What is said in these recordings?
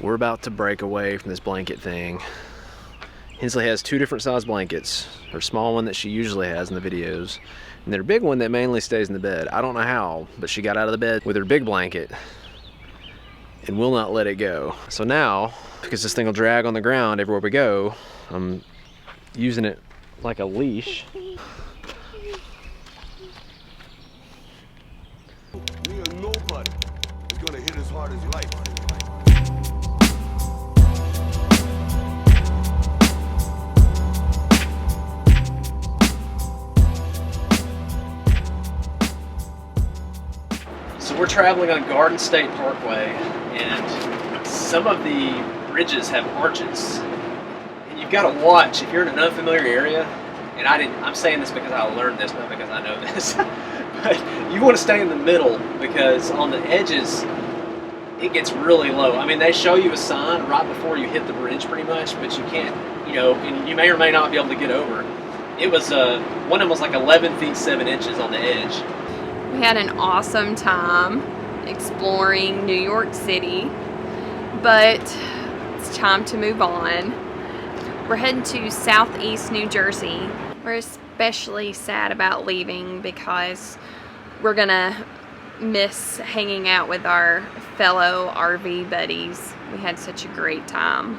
We're about to break away from this blanket thing. Hensley has two different size blankets. Her small one that she usually has in the videos, and their big one that mainly stays in the bed. I don't know how, but she got out of the bed with her big blanket and will not let it go. So now, because this thing will drag on the ground everywhere we go, I'm using it like a leash. Me or nobody is gonna hit as hard as life. So we're traveling on Garden State Parkway, and some of the bridges have arches. And you've got to watch if you're in an unfamiliar area. And I'm saying this because I learned this, not because I know this. But you want to stay in the middle, because on the edges it gets really low. I mean, they show you a sign right before you hit the bridge pretty much, but you can't, and you may or may not be able to get over. It was one of them was like 11 feet 7 inches on the edge. We had an awesome time exploring New York City, but it's time to move on. We're heading to southeast New Jersey. We're especially sad about leaving because we're gonna miss hanging out with our fellow RV buddies. We had such a great time.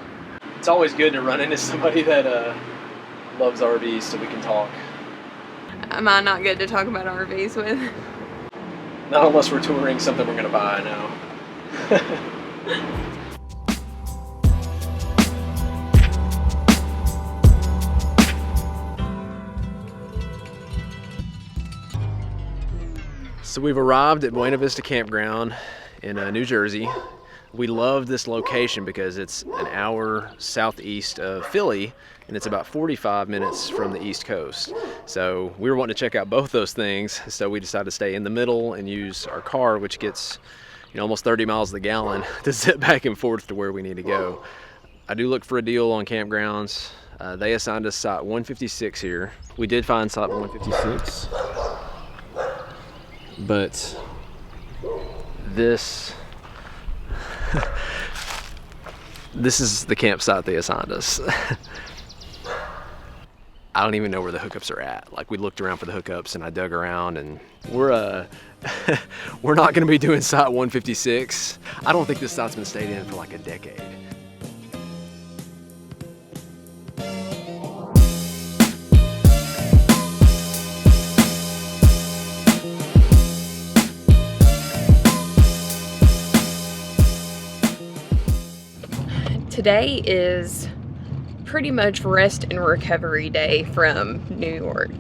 It's always good to run into somebody that loves RVs so we can talk. Am I not good to talk about RVs with? Not unless we're touring something we're gonna buy now. So we've arrived at Buena Vista Campground in New Jersey. We love this location because it's an hour southeast of Philly, and it's about 45 minutes from the East Coast. So we were wanting to check out both those things, so we decided to stay in the middle and use our car, which gets almost 30 miles a gallon, to zip back and forth to where we need to go. I do look for a deal on campgrounds. They assigned us site 156 here. We did find site 156, but this is the campsite they assigned us. I don't even know where the hookups are at. Like, we looked around for the hookups and I dug around, and we're we're not gonna be doing site 156. I don't think this site's been stayed in for like a decade. Today is pretty much rest and recovery day from New York.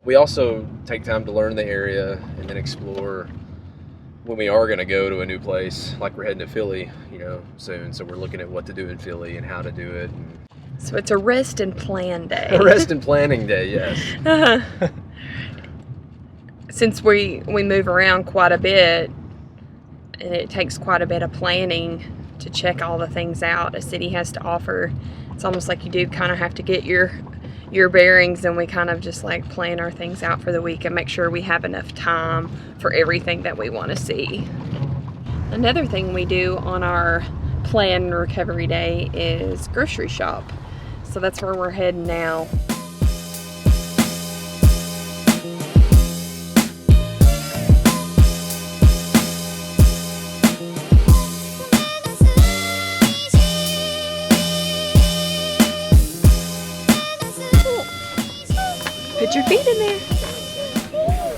We also take time to learn the area and then explore when we are going to go to a new place. Like, we're heading to Philly, soon. So we're looking at what to do in Philly and how to do it. So it's a rest and plan day. A rest and planning day, yes. Since we move around quite a bit, and it takes quite a bit of planning to check all the things out a city has to offer. It's almost like you do kind of have to get your bearings, and we kind of just like plan our things out for the week and make sure we have enough time for everything that we want to see. Another thing we do on our plan recovery day is grocery shop. So that's where we're heading now. Put your feet in there.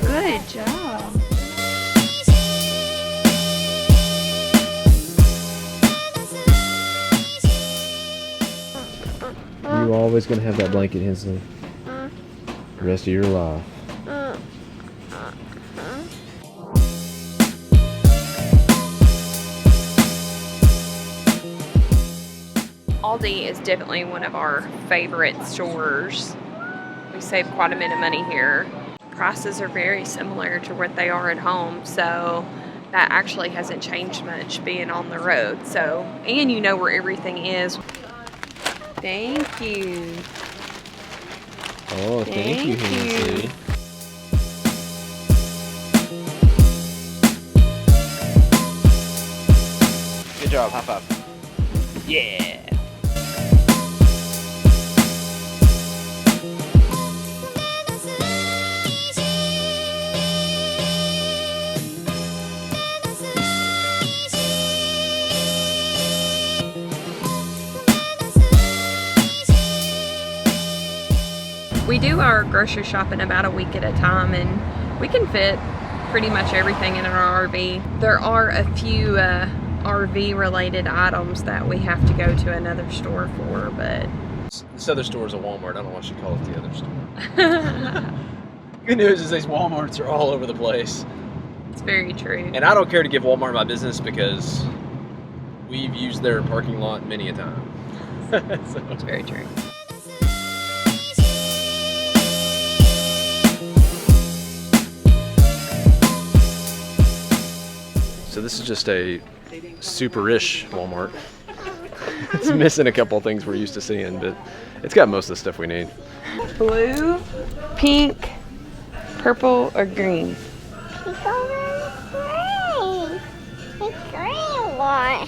Good job. You're always going to have that blanket, Hensley. The rest of your life. Aldi is definitely one of our favorite stores. We save quite a bit of money here. Prices are very similar to what they are at home, so that actually hasn't changed much being on the road. So, and you know where everything is. Thank you. Oh, thank you, Hensley. Good job. High five. Yeah. We do our grocery shopping about a week at a time, and we can fit pretty much everything in our RV. There are a few RV related items that we have to go to another store for, but This other store is a Walmart. I don't want you to call it the other store. Good news is these Walmarts are all over the place. it's very true. And I don't care to give Walmart my business because we've used their parking lot many a time. So. It's very true. So this is just a super-ish Walmart. It's missing a couple of things we're used to seeing, but it's got most of the stuff we need. Blue, pink, purple, or green? It's green. It's green one.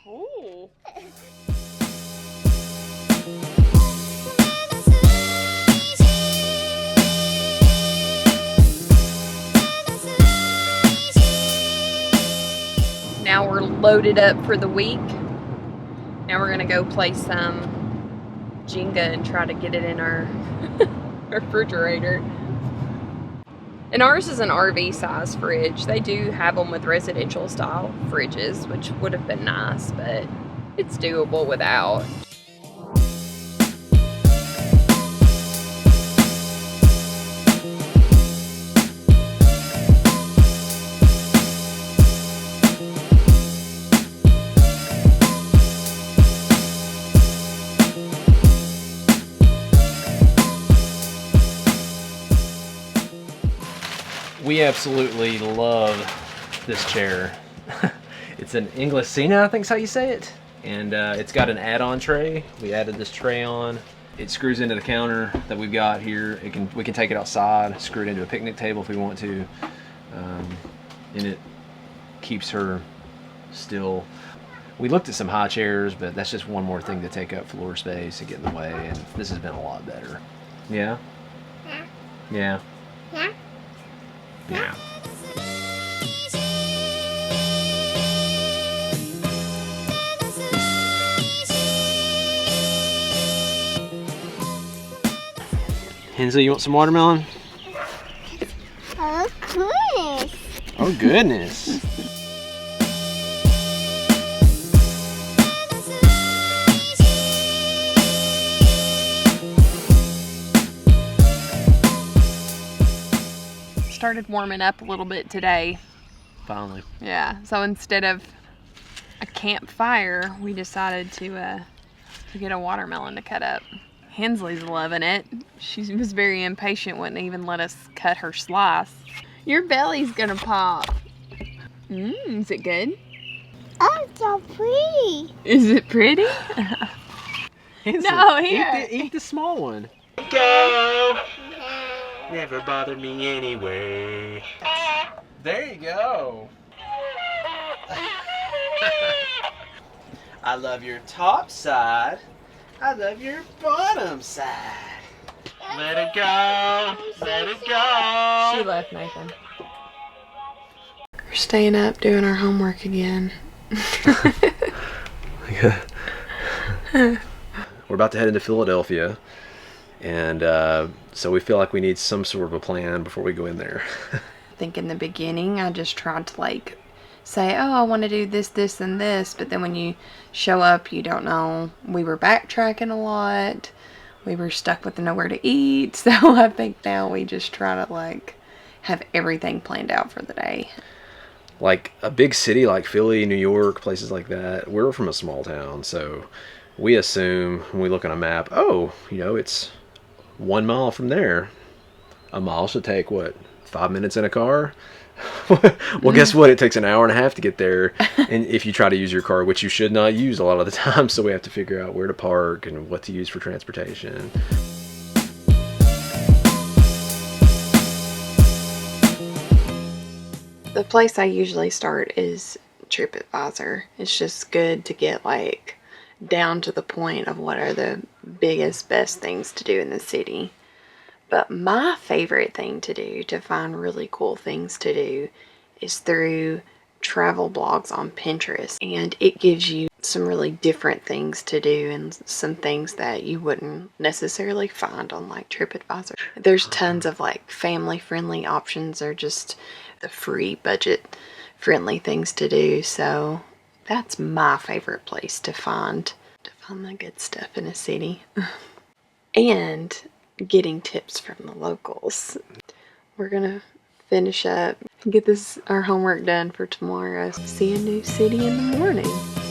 Ooh. Now we're loaded up for the week. Now we're gonna go play some Jenga and try to get it in our refrigerator. And ours is an RV size fridge. They do have them with residential style fridges, which would have been nice, but it's doable without. We absolutely love this chair. It's an Inglesina, I think's how you say it. And it's got an add-on tray. We added this tray on. It screws into the counter that we've got here. We can take it outside, screw it into a picnic table if we want to. And it keeps her still. We looked at some high chairs, but that's just one more thing to take up floor space and get in the way, and this has been a lot better. Yeah? Yeah. Yeah. Yeah. Hensley, you want some watermelon? Oh, goodness. Oh, goodness. Started warming up a little bit today. Finally. Yeah, so instead of a campfire, we decided to get a watermelon to cut up. Hensley's loving it. She was very impatient, wouldn't even let us cut her slice. Your belly's gonna pop. Is it good? Oh, so pretty. Is it pretty? Hensley, No, here. Eat the small one. Go. Never bothered me anyway. There you go. I love your top side. I love your bottom side. Let it go. Let it go. She left, Nathan. We're staying up doing our homework again. We're about to head into Philadelphia, and so we feel like we need some sort of a plan before we go in there. I think in the beginning I just tried to like say, oh, I want to do this, this, and this, but then when you show up, you don't know. We were backtracking a lot. We were stuck with nowhere to eat, so I think now we just try to like have everything planned out for the day. Like a big city like Philly, New York, places like that, we're from a small town, so we assume when we look on a map, oh, you know, it's 1 mile from there. A mile should take, what, 5 minutes in a car? Well, guess what? It takes an hour and a half to get there, and if you try to use your car, which you should not use a lot of the time, so we have to figure out where to park and what to use for transportation. The place I usually start is TripAdvisor. It's just good to get like down to the point of what are the biggest, best things to do in the city. But my favorite thing to do to find really cool things to do is through travel blogs on Pinterest. And it gives you some really different things to do and some things that you wouldn't necessarily find on like TripAdvisor. There's tons of like family friendly options or just the free budget friendly things to do. So that's my favorite place to find the good stuff in a city. And getting tips from the locals. We're gonna finish up, get our homework done for tomorrow. See a new city in the morning.